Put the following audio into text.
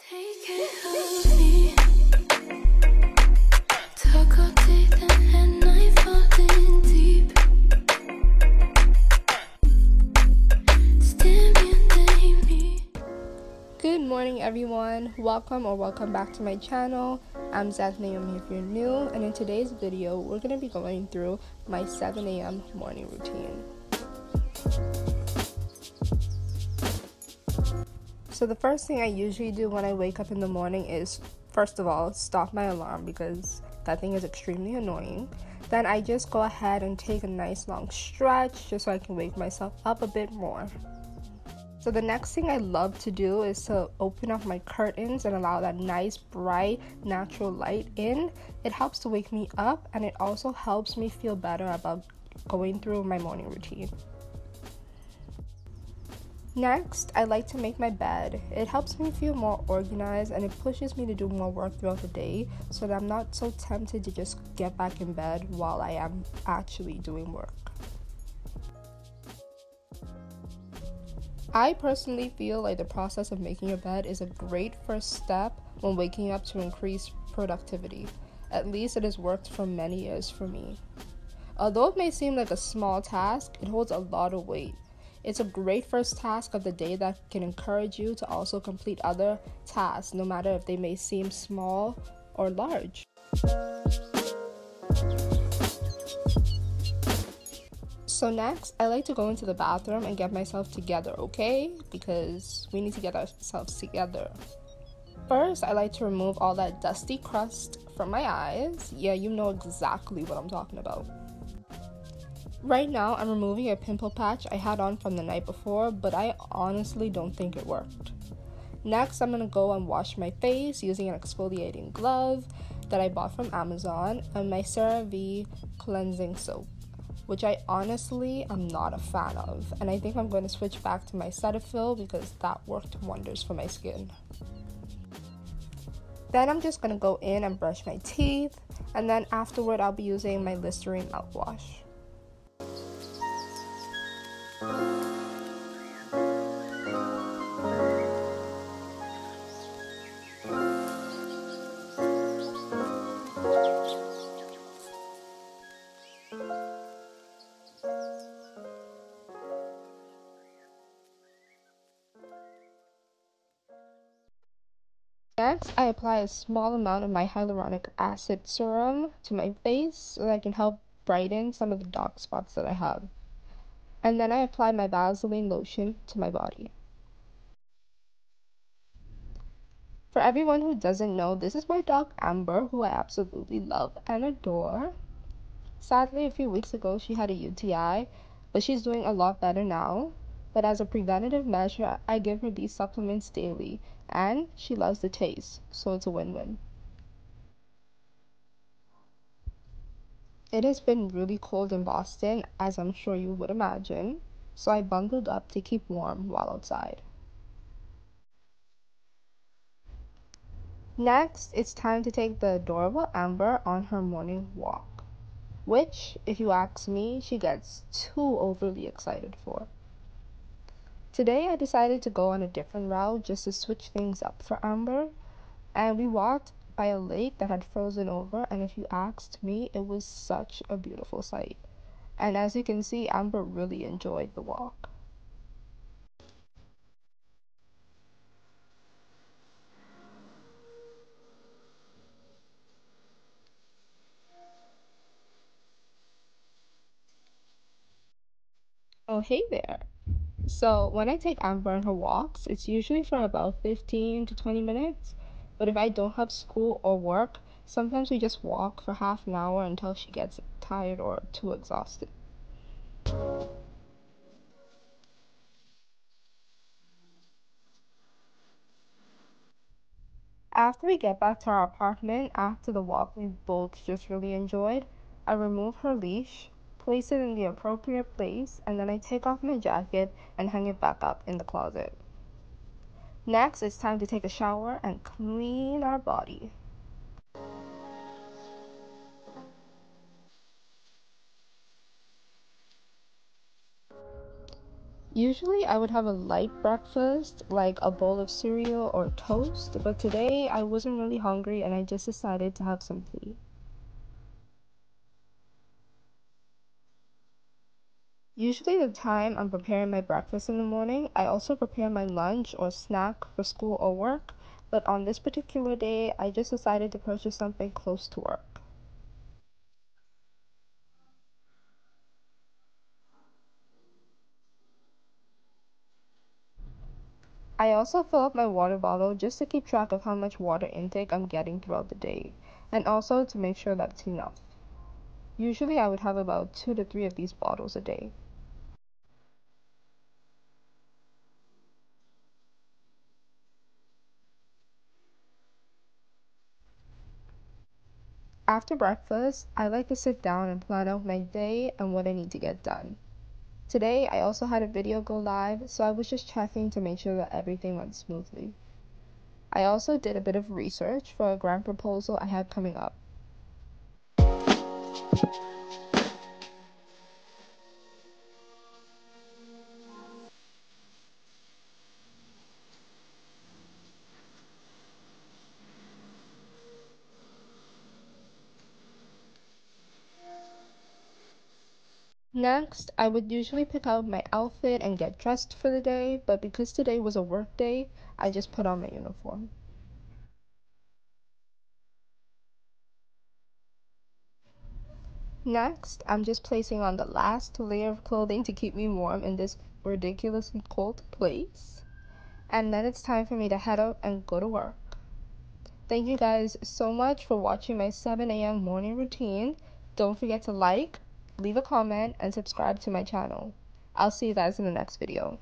Take it slowly. Talk all day, then at night, falling deep. Stimulate me. Good morning, everyone. Welcome back to my channel. I'm Xanthe Naomi if you're new, and in today's video, we're going to be going through my 7 a.m. morning routine. So the first thing I usually do when I wake up in the morning is, first of all, stop my alarm because that thing is extremely annoying. Then I just go ahead and take a nice long stretch just so I can wake myself up a bit more. So the next thing I love to do is to open up my curtains and allow that nice, bright, natural light in. It helps to wake me up, and it also helps me feel better about going through my morning routine. Next, I like to make my bed. It helps me feel more organized, and it pushes me to do more work throughout the day so that I'm not so tempted to just get back in bed while I am actually doing work. I personally feel like the process of making your bed is a great first step when waking up to increase productivity. At least it has worked for many years for me. Although it may seem like a small task, it holds a lot of weight. It's a great first task of the day that can encourage you to also complete other tasks, no matter if they may seem small or large. So next, I like to go into the bathroom and get myself together, okay? Because we need to get ourselves together. First, I like to remove all that dusty crust from my eyes. Yeah, you know exactly what I'm talking about. Right now, I'm removing a pimple patch I had on from the night before, but I honestly don't think it worked. Next, I'm gonna go and wash my face using an exfoliating glove that I bought from Amazon and my CeraVe cleansing soap, which I honestly am not a fan of, and I think I'm going to switch back to my Cetaphil because that worked wonders for my skin. Then I'm just gonna go in and brush my teeth, and then afterward I'll be using my Listerine mouthwash. Next, I apply a small amount of my hyaluronic acid serum to my face so that I can help brighten some of the dark spots that I have. And then I apply my Vaseline lotion to my body. For everyone who doesn't know, this is my dog Amber, who I absolutely love and adore. Sadly, a few weeks ago, she had a UTI, but she's doing a lot better now. But as a preventative measure, I give her these supplements daily, and she loves the taste, so it's a win-win. It has been really cold in Boston, as I'm sure you would imagine, so I bundled up to keep warm while outside. Next, it's time to take the adorable Amber on her morning walk, which, if you ask me, she gets too overly excited for. Today, I decided to go on a different route just to switch things up for Amber, and we walked by a lake that had frozen over, and if you asked me, it was such a beautiful sight. And as you can see, Amber really enjoyed the walk. Oh, hey there. So when I take Amber on her walks, it's usually for about 15 to 20 minutes. But if I don't have school or work, sometimes we just walk for half an hour until she gets tired or too exhausted. After we get back to our apartment, after the walk we both just really enjoyed, I remove her leash, place it in the appropriate place, and then I take off my jacket and hang it back up in the closet. Next, it's time to take a shower and clean our body. Usually, I would have a light breakfast, like a bowl of cereal or toast, but today I wasn't really hungry and I just decided to have some tea. Usually, the time I'm preparing my breakfast in the morning, I also prepare my lunch or snack for school or work, but on this particular day, I just decided to purchase something close to work. I also fill up my water bottle just to keep track of how much water intake I'm getting throughout the day, and also to make sure that's enough. Usually, I would have about 2 to 3 of these bottles a day. After breakfast, I like to sit down and plan out my day and what I need to get done. Today, I also had a video go live, so I was just checking to make sure that everything went smoothly. I also did a bit of research for a grant proposal I had coming up. Next, I would usually pick out my outfit and get dressed for the day, but because today was a work day, I just put on my uniform. Next, I'm just placing on the last layer of clothing to keep me warm in this ridiculously cold place. And then it's time for me to head out and go to work. Thank you guys so much for watching my 7 a.m. morning routine. Don't forget to like, leave a comment, and subscribe to my channel. I'll see you guys in the next video.